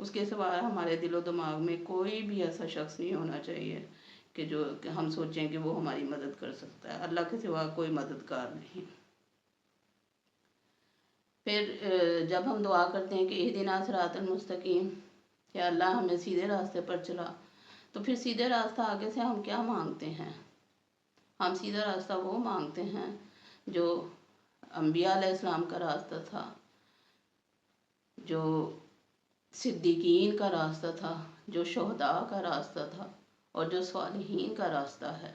اس کے سوا ہمارے دل و دماغ میں کوئی بھی ایسا شخص نہیں ہونا چاہیے کہ جو ہم سوچیں کہ وہ ہماری مدد کر سکتا ہے. اللہ کے سوا کوئی مددگار نہیں. پھر جب ہم دعا کرتے ہیں کہ اہدنا صراط المستقیم، کہ اللہ ہمیں سیدھے راستے پر چلا، تو پھر سیدھے راستہ آگے سے ہم کیا مانگتے ہیں؟ ہم سیدھا راستہ وہ مانگتے ہیں جو انبیاء علیہ السلام کا راستہ تھا، جو صدیقین کا راستہ تھا، جو شہداء کا راستہ تھا، اور جو صالحین کا راستہ ہے.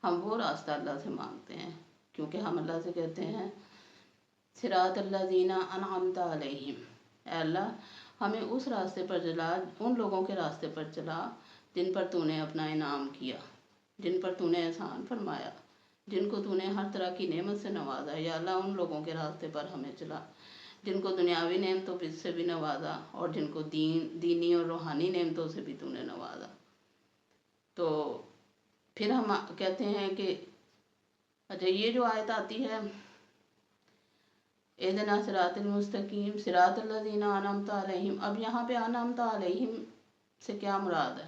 ہم وہ راستہ اللہ سے مانگتے ہیں، کیونکہ ہم اللہ سے کہتے ہیں صراط الذین انعمت علیہم، اے اللہ ہمیں اس راستے پر چلا، ان لوگوں کے راستے پر چلا جن پر تو نے اپنا انعام کیا، جن پر تو نے احسان فرمایا، جن کو تو نے ہر طرح کی نعمت سے نوازا. یا اللہ ان لوگوں کے راستے پر ہمیں چلا جن کو دنیاوی نعمتوں سے بھی نوازا، اور جن کو دینی اور روحانی نعمتوں سے بھی تو نے نوازا. تو پھر ہم کہتے ہیں کہ اچھا یہ جو آیت آتی ہے اہدنا صراط المستقیم صراط الذین انعمت علیہم، اب یہاں پہ انعمت علیہم سے کیا مراد ہے؟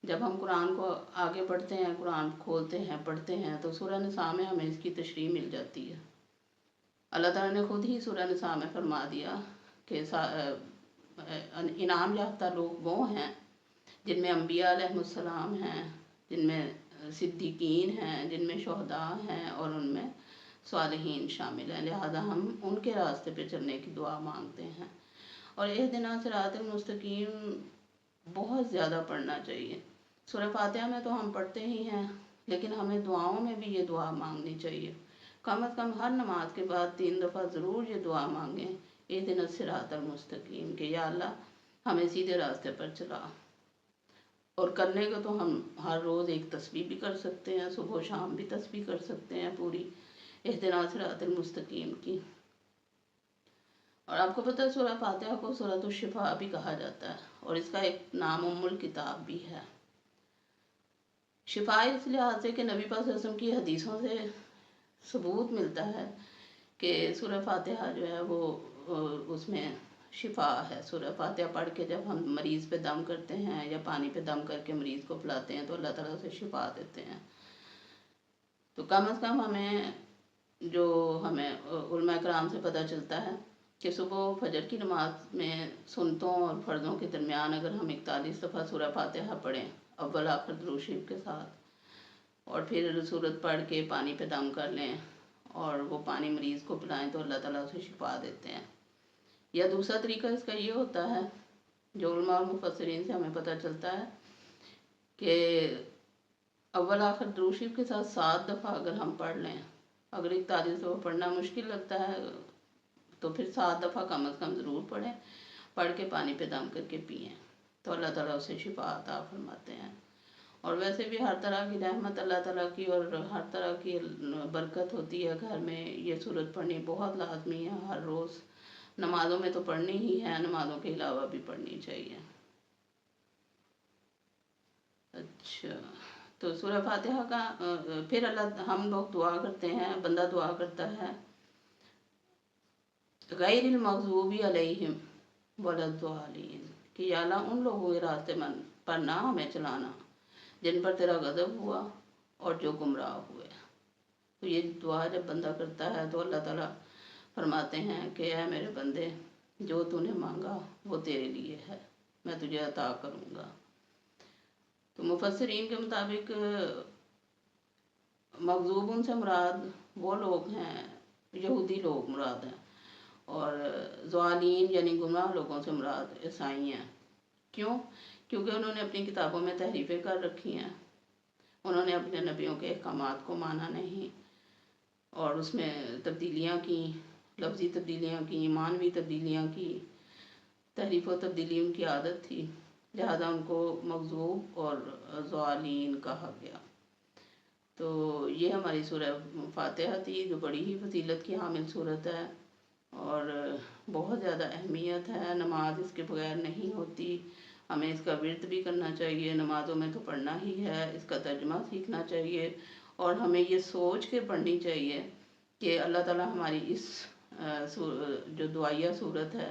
جب ہم قرآن کو آگے پڑھتے ہیں، قرآن کھولتے ہیں، پڑھتے ہیں، تو سورہ نساء میں ہمیں اس کی تشریح مل جاتی ہے. اللہ تعالیٰ نے خود ہی سورہ نساء میں فرما دیا کہ انعام یافتہ لوگ وہ ہیں جن میں انبیاء علیہ السلام ہیں، جن میں صدیقین ہیں، جن میں شہداء ہیں، اور ان میں صالحین شامل ہیں. لہذا ہم ان کے راستے پہ چلنے کی دعا مانگتے ہیں. اور اہدنا صراط المستقیم بہت زیادہ پڑھنا چاہیے. سورہ فاتحہ میں تو ہم پڑھتے ہی ہیں، لیکن ہمیں دعاؤں میں بھی یہ دعا مانگنی چاہیے. کم از کم ہر نماز کے بعد 3 دفعہ ضرور یہ دعا مانگیں اہدنا الصراط المستقیم، کہ یا اللہ ہمیں سیدھے راستے پر چلا. اور کرنے کو تو ہم ہر روز ایک تسبیح بھی کر سکتے ہیں، صبح و شام بھی تسبیح کر سکتے ہیں پوری اہدنا الصراط المستقیم کی. اور آپ کو پتہ ہے سورہ فاتحہ کو سورۃ الشفاء بھی کہا جاتا ہے، اور اس کا ایک نام الکتاب بھی ہے. شفاء اس لحاظ سے کہ نبی پاک صلی اللہ علیہ وسلم کی حدیثوں سے ثبوت ملتا ہے کہ سورہ فاتحہ جو ہے وہ اس میں شفا ہے. سورہ فاتحہ پڑھ کے جب ہم مریض پہ دم کرتے ہیں یا پانی پہ دم کر کے مریض کو پلاتے ہیں تو اللہ تعالیٰ سے شفا دیتے ہیں. تو کم از کم ہمیں علماء کرام سے پتہ چلتا ہے کہ صبح و فجر کی نماز میں سنتوں اور فرضوں کے درمیان اگر ہم 41 دفعہ سورہ فاتحہ پڑھیں اول آخر درود شریف کے ساتھ، اور پھر سورت پڑھ کے پانی پہ دم کر لیں اور وہ پانی مریض کو پلائیں تو اللہ تعالیٰ اسے شفا دیتے ہیں. یا دوسرا طریقہ اس کا یہ ہوتا ہے جو علماء اور مفسرین سے ہمیں پتہ چلتا ہے کہ اول آخر درود شریف کے ساتھ 7 دفعہ اگر ہم پڑھ لیں، اگر 41 دفعہ پڑھنا مشکل لگتا ہے تو پھر 7 دفعہ کم از کم ضرور پڑھیں، پڑھ کے پانی پہ دم کر کے پئیں تو اللہ تعالیٰ اسے شفا عطا فرماتے ہیں. اور ویسے بھی ہر طرح کی رحمت اللہ تعالیٰ کی اور ہر طرح کی برکت ہوتی ہے گھر میں. یہ صورت پڑھنی بہت لازمی ہے ہر روز. نمازوں میں تو پڑھنی ہی ہے، نمازوں کے علاوہ بھی پڑھنی چاہیے. اچھا، تو سورہ فاتحہ کا پھر ہم لوگ دعا کرتے ہیں، بندہ دعا کرتا ہے غیر المغضوب علیہم ولا الضالین، کہ یا اللہ ان لوگوں کے راستے پر نہ ہمیں چلانا جن پر تیرا غضب ہوا اور جو گمراہ ہوئے. تو یہ دعا جب بندہ کرتا ہے تو اللہ تعالیٰ فرماتے ہیں کہ اے میرے بندے جو تو نے مانگا وہ تیرے لیے ہے، میں تجھے عطا کروں گا. تو مفسرین کے مطابق مغضوبون سے مراد وہ لوگ ہیں، یہودی لوگ مراد ہیں، اور ضالین یعنی گمراہ لوگوں سے مراد عیسائی ہیں. کیوں؟ کیونکہ انہوں نے اپنی کتابوں میں تحریفیں کر رکھی ہیں، انہوں نے اپنے نبیوں کے احکامات کو مانا نہیں، اور اس میں تبدیلیاں کی، لفظی تبدیلیاں کی، معنوی تبدیلیاں کی، تحریف و تبدیلی ان کی عادت تھی. لہذا ان کو مغضوب اور ضالین کہا گیا. تو یہ ہماری سورہ فاتحہ تھی جو بڑی ہی فضیلت کی حامل صورت ہے اور بہت زیادہ اہمیت ہے. نماز اس کے بغیر نہیں ہوتی. ہمیں اس کا ورد بھی کرنا چاہیے، نمازوں میں تو پڑھنا ہی ہے، اس کا ترجمہ سیکھنا چاہیے، اور ہمیں یہ سوچ کے پڑھنی چاہیے کہ اللہ تعالیٰ ہماری اس جو دعائیہ صورت ہے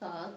7,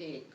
1।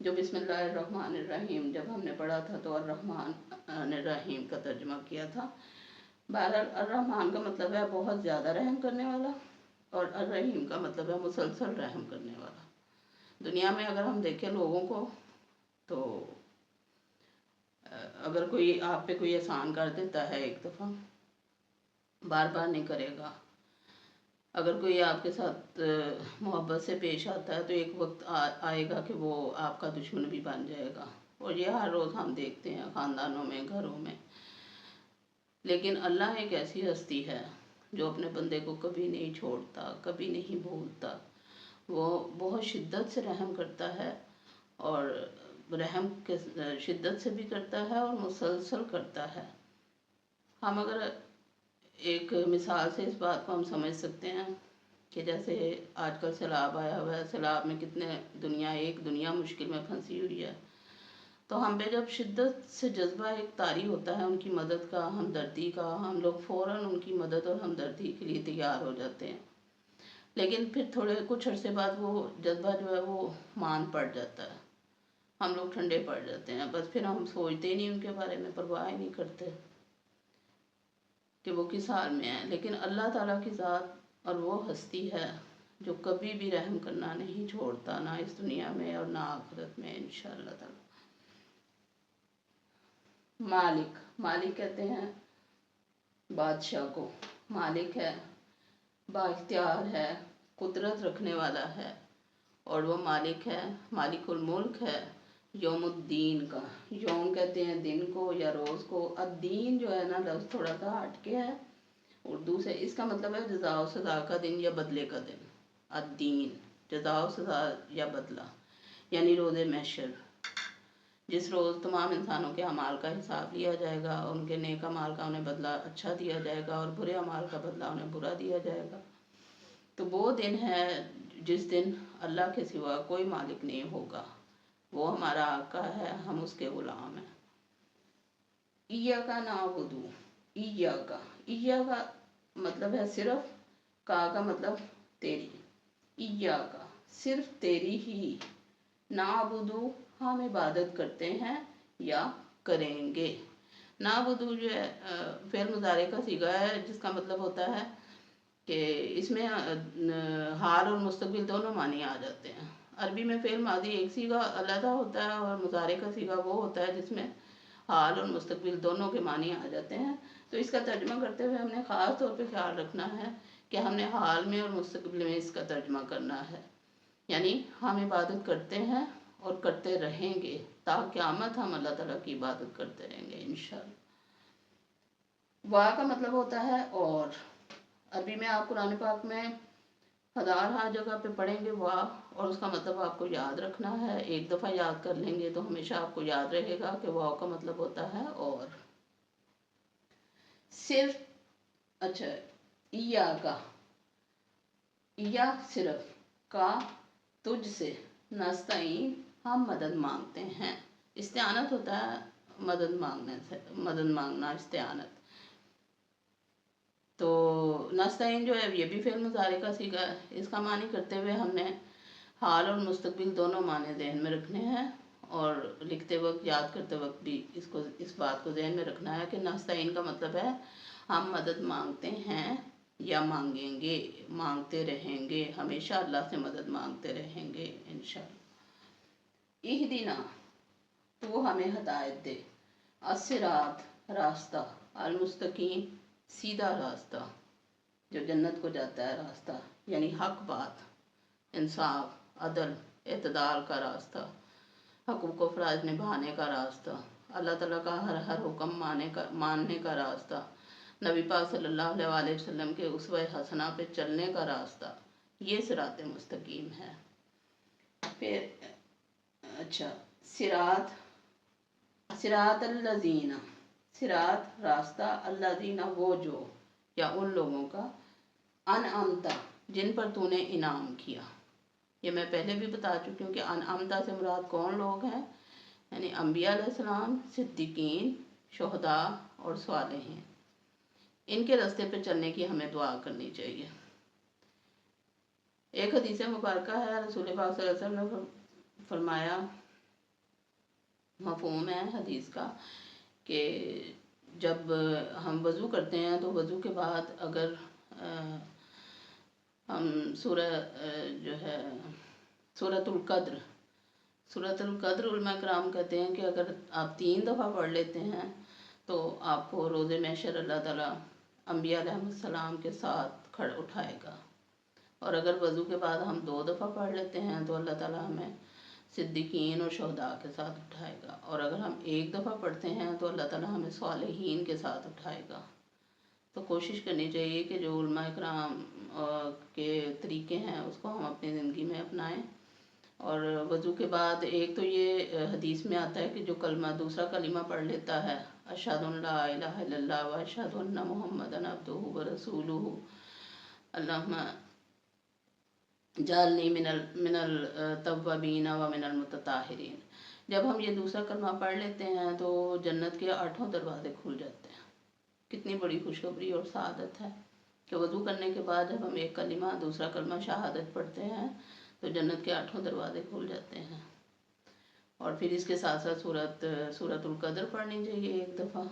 جو بسم اللہ الرحمن الرحیم جب ہم نے پڑھا تھا تو الرحمن الرحیم کا ترجمہ کیا تھا۔ بہرحال الرحمن کا مطلب ہے بہت زیادہ رحم کرنے والا، اور الرحیم کا مطلب ہے مسلسل رحم کرنے والا۔ دنیا میں اگر ہم دیکھیں لوگوں کو تو اگر کوئی آپ پہ کوئی احسان کر دیتا ہے ایک دفعہ، بار بار نہیں کرے گا۔ اگر کوئی آپ کے ساتھ محبت سے پیش آتا ہے تو ایک وقت آئے گا کہ وہ آپ کا دشمن بھی بن جائے گا، اور یہ ہر روز ہم دیکھتے ہیں خاندانوں میں، گھروں میں۔ لیکن اللہ ایک ایسی ہستی ہے جو اپنے بندے کو کبھی نہیں چھوڑتا، کبھی نہیں بھولتا۔ وہ بہت شدت سے رحم کرتا ہے، اور رحم کے شدت سے بھی کرتا ہے اور مسلسل کرتا ہے۔ ہم اگر ایک مثال سے اس بات کو ہم سمجھ سکتے ہیں کہ جیسے آج کل سیلاب آیا ہوا ہے، سیلاب میں کتنے ایک دنیا مشکل میں پھنسی ہوئی ہے، تو ہم پہ جب شدت سے جذبہ ایک طاری ہوتا ہے ان کی مدد کا، ہمدردی کا، ہم لوگ فوراً ان کی مدد اور ہمدردی کے لیے تیار ہو جاتے ہیں۔ لیکن پھر کچھ عرصے بعد وہ جذبہ جو ہے وہ مان پڑ جاتا ہے، ہم لوگ ٹھنڈے پڑ جاتے ہیں، بس پھر ہم سوچتے ہی نہیں ان کے بارے میں، پرواہ ہی نہیں کرتے کہ وہ کس حال میں ہے۔ لیکن اللہ تعالیٰ کی ذات اور وہ ہستی ہے جو کبھی بھی رحم کرنا نہیں چھوڑتا، نہ اس دنیا میں اور نہ آخرت میں انشاءاللہ تعالیٰ۔ مالک، مالک کہتے ہیں بادشاہ کو۔ مالک ہے، با اختیار ہے، قدرت رکھنے والا ہے، اور وہ مالک ہے، مالک الملک ہے یوم الدین کا۔ یوم کہتے ہیں دن کو یا روز کو، الدین جو ہے نا لفظ تھوڑا سا ہٹ کے ہے اردو سے، اس کا مطلب ہے جزا و سزا کا دن یا بدلے کا دن۔ الدین جزا و سزا یا بدلہ، یعنی روز محشر، جس روز تمام انسانوں کے اعمال کا حساب لیا جائے گا، ان کے نیک اعمال کا انہیں بدلہ اچھا دیا جائے گا، اور برے اعمال کا بدلہ انہیں برا دیا جائے گا۔ تو وہ دن ہے جس دن اللہ کے سوا کوئی مالک نہیں ہوگا، وہ ہمارا آقا ہے، ہم اس کے غلام ہیں۔ ایاکا نعبدو، ایاکا، ایاکا مطلب ہے صرف، کا مطلب تیری، ایاکا صرف تیری ہی، نعبدو ہم عبادت کرتے ہیں یا کریں گے۔ نعبدو جو ہے فعل مضارع کا صیغہ ہے، جس کا مطلب ہوتا ہے کہ اس میں حال اور مستقبل دونوں معنی آ جاتے ہیں۔ عربی میں فعل ماضی ایک صیغہ علیحدہ ہوتا ہے، اور مضارع کا صیغہ وہ ہوتا ہے جس میں حال اور مستقبل دونوں کے معنی آ جاتے ہیں۔ تو اس کا ترجمہ کرتے ہوئے ہم نے خاص طور پہ خیال رکھنا ہے کہ ہم نے حال میں اور مستقبل میں اس کا ترجمہ کرنا ہے، یعنی ہم عبادت کرتے ہیں اور کرتے رہیں گے، تا قیامت ہم اللہ تعالیٰ کی عبادت کرتے رہیں گے انشاءاللہ۔ وا کا مطلب ہوتا ہے اور، عربی میں آپ قرآن پاک میں ہزار جگہ پہ پڑھیں گے وا، اور اس کا مطلب آپ کو یاد رکھنا ہے۔ ایک دفعہ یاد کر لیں گے تو ہمیشہ آپ کو یاد رہے گا کہ وا کا مطلب ہوتا ہے اور۔ صرف، اچھا، ایاکا، ایا صرف، کا تجھ سے، نستعین ہم مدد مانگتے ہیں۔ استعانت ہوتا ہے مدد مانگنے سے، مدد مانگنا استعانت۔ تو نستعین جو ہے یہ بھی فعل مضارع کا صیغہ ہے، اس کا معنی کرتے ہوئے ہم نے حال اور مستقبل دونوں معنی ذہن میں رکھنے ہیں، اور لکھتے وقت، یاد کرتے وقت بھی اس بات کو ذہن میں رکھنا ہے کہ نستعین کا مطلب ہے ہم مدد مانگتے ہیں یا مانگیں گے، مانگتے رہیں گے، ہمیشہ اللہ سے مدد مانگتے رہیں گے انشاءاللہ۔ اہدنا، تو ہمیں ہدایت دے، الصراط راستہ، المستقیم سیدھا راستہ، جو جنت کو جاتا ہے راستہ، یعنی حق بات، انصاف، عدل، اعتدال کا راستہ، حقوق و فرائض نبھانے کا راستہ، اللہ تعالیٰ کا ہر حکم ماننے کا راستہ، نبی پاک صلی اللہ علیہ وسلم کے اسوہ حسنہ پہ چلنے کا راستہ، یہ صراط مستقیم ہے۔ پھر اچھا، صراط الذین، صراط راستہ، الذین وہ جو، یا ان لوگوں کا، انعمت جن پر تو نے انعام کیا۔ یہ میں پہلے بھی بتا چکی ہوں کہ انعمت سے مراد کون لوگ ہیں، یعنی انبیاء علیہ السلام، صدیقین، شہداء اور صالحین۔ ان کے راستے پہ چلنے کی ہمیں دعا کرنی چاہیے۔ ایک حدیث مبارکہ ہے، رسول پاک صلی اللہ علیہ وسلم نے فرمایا مفہوم ہے حدیث کا کہ جب ہم وضو کرتے ہیں تو وضو کے بعد اگر ہم سورہ جو ہے سورۃ القدر علماء کرام کہتے ہیں کہ اگر آپ 3 دفعہ پڑھ لیتے ہیں تو آپ کو روز محشر اللہ تعالیٰ انبیاء علیہ السلام کے ساتھ اٹھائے گا، اور اگر وضو کے بعد ہم 2 دفعہ پڑھ لیتے ہیں تو اللہ تعالیٰ ہمیں صدیقین اور شہداء کے ساتھ اٹھائے گا، اور اگر ہم 1 دفعہ پڑھتے ہیں تو اللہ تعالیٰ ہمیں صالحین کے ساتھ اٹھائے گا۔ تو کوشش کرنی چاہیے کہ جو علماء کرام کے طریقے ہیں اس کو ہم اپنی زندگی میں اپنائیں۔ اور وضو کے بعد ایک تو یہ حدیث میں آتا ہے کہ جو دوسرا کلمہ پڑھ لیتا ہے، اشہد ان لا الہ الا اللہ و اشہد ان محمدًا عبدہ و رسولہ اللہم جعلنی من التوابین و من المتطہرین، جب ہم یہ دوسرا کلمہ پڑھ لیتے ہیں تو جنت کے 8 دروازے کھل جاتے ہیں۔ کتنی بڑی خوشخبری اور سعادت ہے کہ وضو کرنے کے بعد جب ہم ایک کلمہ دوسرا کلمہ شہادت پڑھتے ہیں تو جنت کے 8 دروازے کھل جاتے ہیں۔ اور پھر اس کے ساتھ ساتھ سورۃ القدر پڑھنی چاہیے 1 دفعہ،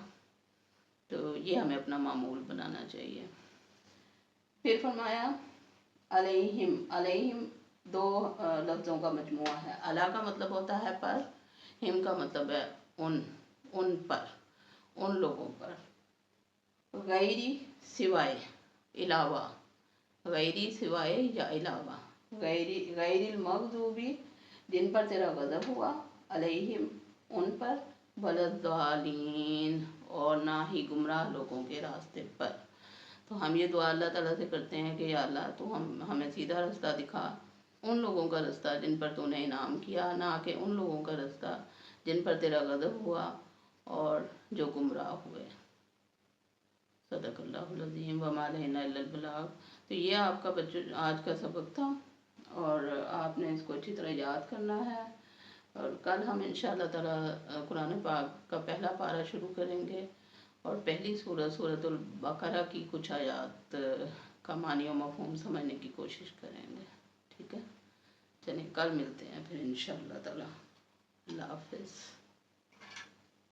تو یہ ہمیں اپنا معمول بنانا چاہیے۔ پھر فرمایا علیہم 2 لفظوں کا مجموعہ ہے۔ علی کا مطلب ہوتا ہے پر، ہم کا مطلب ہے ان پر، ان لوگوں پر، غیری سوائے، علاوہ، غیری سوائے یا علاوہ، غیر المغضوبی جن پر تیرا غضب ہوا، علیہم ان پر، وَلَضَّالِّینَ اور نہ ہی گمراہ لوگوں کے راستے پر۔ تو ہم یہ دعا اللہ تعالیٰ سے کرتے ہیں کہ یا اللہ تو ہمیں سیدھا رستہ دکھا، ان لوگوں کا رستہ جن پر تو نے انعام کیا، نہ کہ ان لوگوں کا رستہ جن پر تیرا غضب ہوا اور جو گمراہ ہوئے۔ صدق اللہ العظیم وما علینا الا البلاغ۔ تو یہ آپ کا آج کا سبق تھا، اور آپ نے اس کو اچھی طرح یاد کرنا ہے، اور کل ہم انشاءاللہ تعالی قرآن پاک کا پہلا پارہ شروع کریں گے، اور پہلی سورۃ البقرہ کی کچھ آیات کا معنی و مفہوم سمجھنے کی کوشش کریں گے۔ ٹھیک ہے، چلیے کل ملتے ہیں پھر انشاءاللہ تعالی۔ اللہ حافظ۔